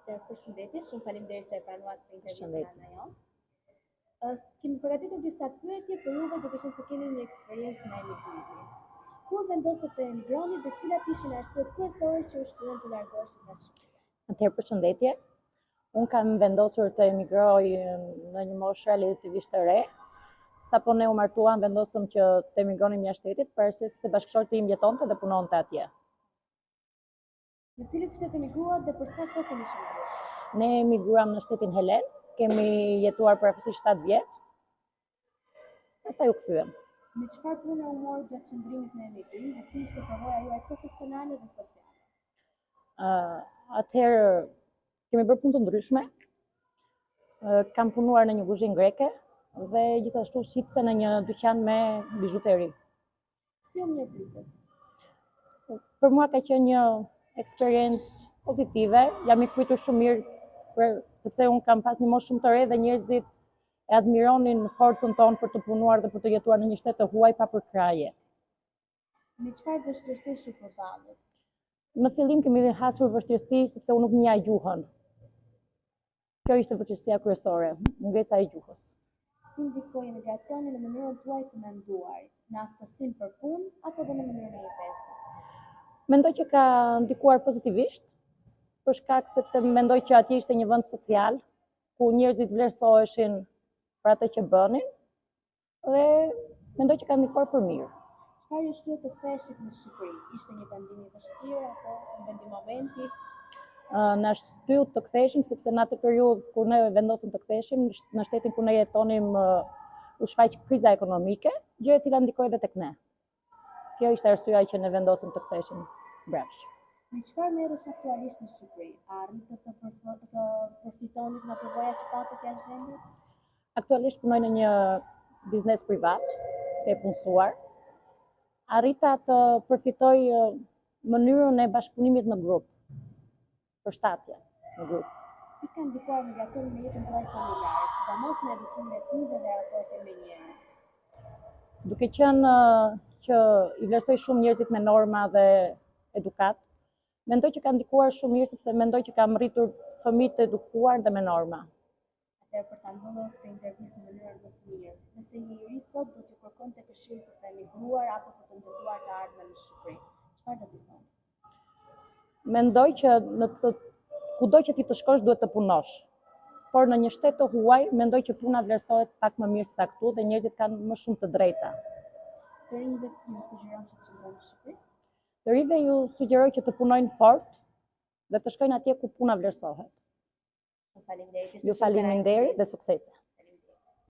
Përshëndetje, shumë faleminderit që e pranuat për intervistën ajo. Kemi përgatitur disa pyetje për juve duke qenë se keni një eksperiencë në emigrimi. Kur vendosët të emigroni dhe cilat ishin arsyet kryesore që u shtyen të largoheshit nga Shqipëria? Atëherë përshëndetje. Unë kam vendosur të emigroj në një moshë relativisht të re. Sapo ne u martuam, vendosëm që të emigronim jashtë shtetit, për arsye se bashkëshorti im jetonte dhe punonte atje. Në cilët shtete emigruat dhe për sa kohë keni shërbyer? Ne emigruam në shtetin Helen, kemi jetuar për afërsisht 7 vjet. Pastaj u kthyem. Me çfarë pune u mor gjatë qëndrimit në emigrim dhe si ishte përvoja juaj profesionale dhe sociale? Atëherë kemi bërë punë të ndryshme. Kam punuar në një kuzhinë greke dhe gjithashtu shitse në një dyqan me bijuteri. Si u mirëpritet? Për mua ka qenë një eksperiencë pozitive, jam i kujtur shumë mirë sepse unë kam pas një moshë shumë të re dhe njerëzit e admironin forcën tonë për të punuar dhe për të jetuar në një shtet të huaj pa përkraje. Me çfarë vështirësish u përballët? Në fillim kemi hasur vështirësi sepse unë nuk njeh gjuhën. Kjo ishte vështirësia kryesore, mungesa e gjuhës. Si ndikoi emigracioni në mënyrën tuaj të menduar, në aftësinë për punë apo dhe në mënyrën e jetesës? Mendoj që ka ndikuar pozitivisht, për shkak sepse mendoj që atje ishte një vend social, ku njerëzit vlerësoheshin për atë që bënin, dhe mendoj që ka ndikuar për mirë. Çfarë ju shtye të ktheheshit në Shqipëri? Ishte një vendim i vështirë apo një vendim momenti? Na shtyu të ktheheshim sepse në atë periudhë kur ne vendosëm të ktheheshim në shtetin ku ne jetonim u shfaq kriza ekonomike, gjë e cila ndikoi edhe tek ne. Kjo ishte arsyeja që ne vendosëm të ktheheshim mbrapsht. Me çfarë merresh aktualisht në Shqipëri? A arritët të përfitoni nga përvoja që patët jashtë vendit? Aktualisht punoj në një biznes privat, si e punësuar. Arrita të përfitoj mënyrën e bashkëpunimit në grup, përshtatje në grup. Si ka ndikuar migracioni në jetën tuaj familjare, sidomos në edukimin e fëmijëve dhe raportin me njerëz? Duke qenë që i vlerësoj shumë njerëzit me norma dhe edukat, mendoj që ka ndikuar shumë mirë sepse mendoj që kam rritur fëmijë të edukuar dhe me norma. Atëherë për ta mbyllur këtë intervistë në mënyrën më të mirë, nëse një njerëz sot do t'ju kërkonte këshill për të emigruar apo për të ndërtuar të ardhmen në Shqipëri, çfarë do t'i thonë? Mendoj që kudo që ti të shkosh duhet të punosh. Por në një shtet të huaj, mendoj që puna vlerësohet pak më mirë se këtu dhe njerëzit kanë më shumë të drejta. Të rinjve ju sugjeron që të qëndrojnë në Shqipëri? Të rinjve ju sugjeroj që të punojnë fort dhe të shkojnë atje ku puna vlerësohet. Ju faleminderit dhe suksese.